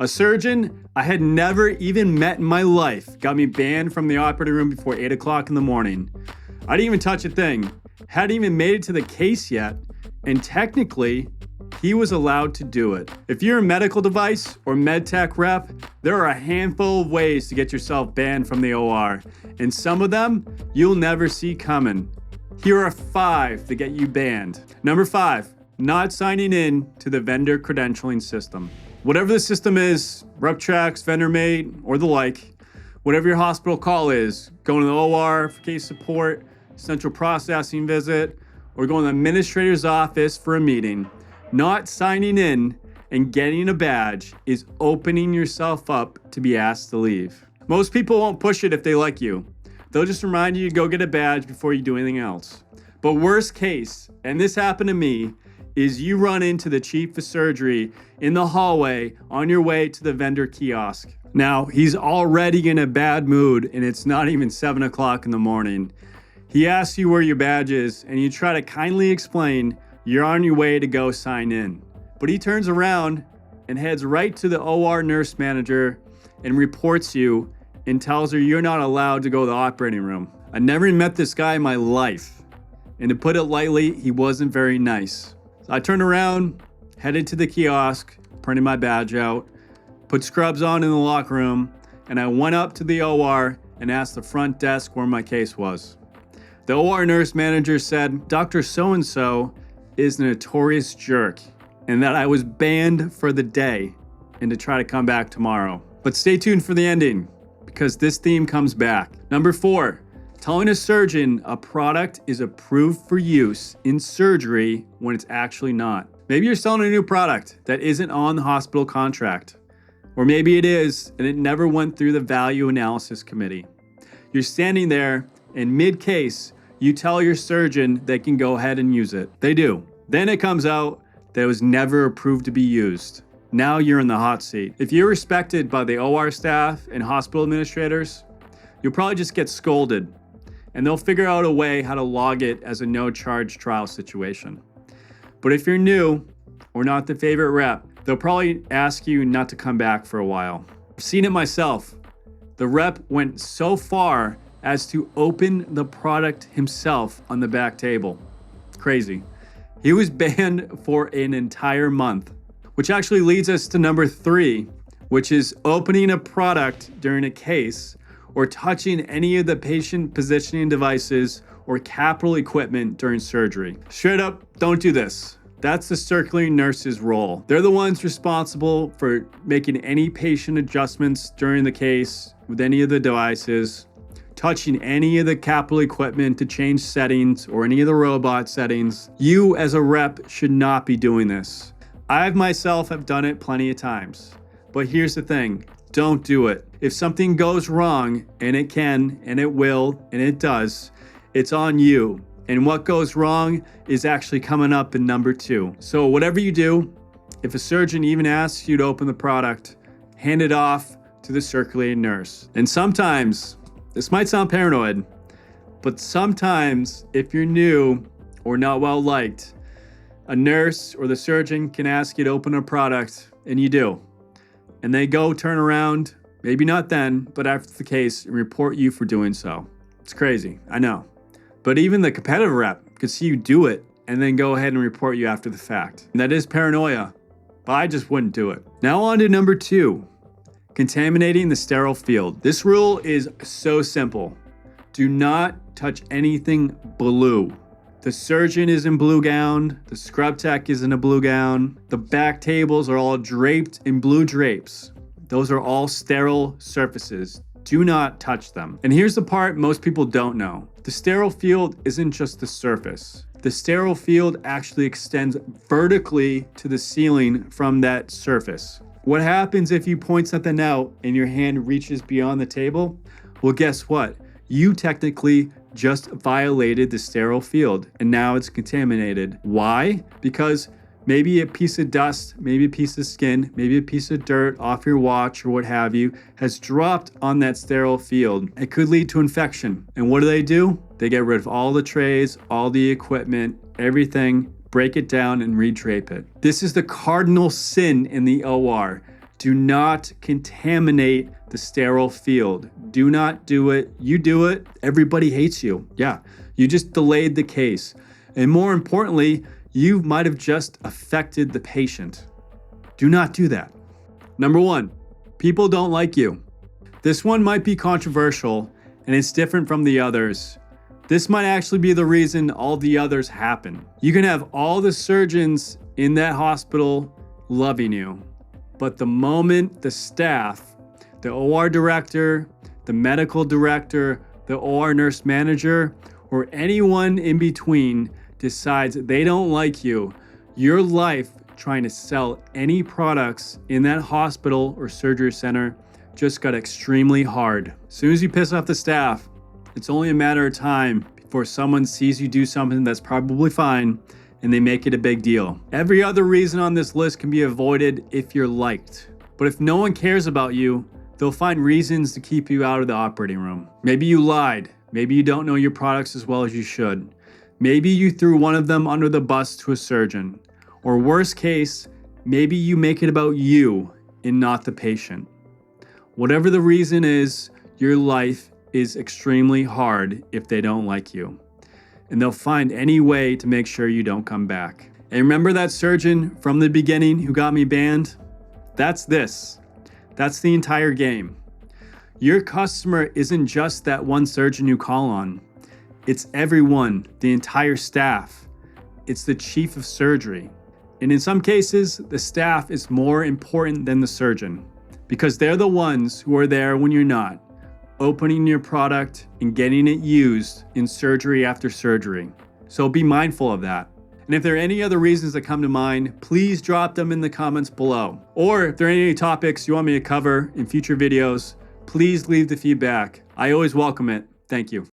A surgeon I had never even met in my life got me banned from the operating room before 8 o'clock in the morning. I didn't even touch a thing, hadn't even made it to the case yet, and technically, he was allowed to do it. If you're a medical device or medtech rep, there are a handful of ways to get yourself banned from the OR, and some of them you'll never see coming. Here are 5 to get you banned. Number 5, not signing in to the vendor credentialing system. Whatever the system is, RepTrax, VendorMate, or the like, whatever your hospital call is, going to the OR for case support, central processing visit, or going to the administrator's office for a meeting, not signing in and getting a badge is opening yourself up to be asked to leave. Most people won't push it if they like you. They'll just remind you to go get a badge before you do anything else. But worst case, and this happened to me, is you run into the chief of surgery in the hallway on your way to the vendor kiosk. Now, he's already in a bad mood and it's not even 7 o'clock in the morning. He asks you where your badge is and you try to kindly explain you're on your way to go sign in. But he turns around and heads right to the OR nurse manager and reports you and tells her you're not allowed to go to the operating room. I never even met this guy in my life. And to put it lightly, he wasn't very nice. So I turned around, headed to the kiosk, printed my badge out, put scrubs on in the locker room, and I went up to the OR and asked the front desk where my case was. The OR nurse manager said, Dr. So-and-so is a notorious jerk, and that I was banned for the day and to try to come back tomorrow. But stay tuned for the ending, because this theme comes back. Number 4, telling a surgeon a product is approved for use in surgery when it's actually not. Maybe you're selling a new product that isn't on the hospital contract. Or maybe it is, and it never went through the value analysis committee. You're standing there, and mid-case, you tell your surgeon they can go ahead and use it. They do. Then it comes out that it was never approved to be used. Now you're in the hot seat. If you're respected by the OR staff and hospital administrators, you'll probably just get scolded, and they'll figure out a way how to log it as a no-charge trial situation. But if you're new or not the favorite rep, they'll probably ask you not to come back for a while. I've seen it myself. The rep went so far as to open the product himself on the back table. Crazy. He was banned for an entire month, which actually leads us to number 3, which is opening a product during a case or touching any of the patient positioning devices or capital equipment during surgery. Straight up, don't do this. That's the circulating nurse's role. They're the ones responsible for making any patient adjustments during the case with any of the devices, touching any of the capital equipment to change settings or any of the robot settings. You as a rep should not be doing this. I myself have done it plenty of times. But here's the thing, don't do it. If something goes wrong, and it can, and it will, and it does, it's on you. And what goes wrong is actually coming up in number 2. So whatever you do, if a surgeon even asks you to open the product, hand it off to the circulating nurse. And sometimes, this might sound paranoid, but sometimes if you're new or not well liked, a nurse or the surgeon can ask you to open a product, and you do. And they go turn around, maybe not then, but after the case, and report you for doing so. It's crazy, I know. But even the competitive rep could see you do it and then go ahead and report you after the fact. And that is paranoia, but I just wouldn't do it. Now on to number 2, contaminating the sterile field. This rule is so simple. Do not touch anything blue. The surgeon is in blue gown, the scrub tech is in a blue gown, the back tables are all draped in blue drapes. Those are all sterile surfaces. Do not touch them. And here's the part most people don't know. The sterile field isn't just the surface. The sterile field actually extends vertically to the ceiling from that surface. What happens if you point something out and your hand reaches beyond the table? Well, guess what? You technically just violated the sterile field and now it's contaminated. Why? Because maybe a piece of dust, maybe a piece of skin, maybe a piece of dirt off your watch or what have you has dropped on that sterile field. It could lead to infection. And what do? They get rid of all the trays, all the equipment, everything, break it down and redrape it. This is the cardinal sin in the OR. Do not contaminate the sterile field. Do not do it. You do it, everybody hates you. Yeah, you just delayed the case. And more importantly, you might have just affected the patient. Do not do that. Number 1, people don't like you. This one might be controversial and it's different from the others. This might actually be the reason all the others happen. You can have all the surgeons in that hospital loving you, but the moment the staff, the OR director, the medical director, the OR nurse manager, or anyone in between decides they don't like you, your life trying to sell any products in that hospital or surgery center just got extremely hard. As soon as you piss off the staff, it's only a matter of time before someone sees you do something that's probably fine and they make it a big deal. Every other reason on this list can be avoided if you're liked. But if no one cares about you, they'll find reasons to keep you out of the operating room. Maybe you lied. Maybe you don't know your products as well as you should. Maybe you threw one of them under the bus to a surgeon. Or worst case, maybe you make it about you and not the patient. Whatever the reason is, your life is extremely hard if they don't like you. And they'll find any way to make sure you don't come back. And remember that surgeon from the beginning who got me banned? That's this. That's the entire game. Your customer isn't just that one surgeon you call on. It's everyone, the entire staff. It's the chief of surgery. And in some cases, the staff is more important than the surgeon because they're the ones who are there when you're not, opening your product and getting it used in surgery after surgery. So be mindful of that. And if there are any other reasons that come to mind, please drop them in the comments below. Or if there are any topics you want me to cover in future videos, please leave the feedback. I always welcome it. Thank you.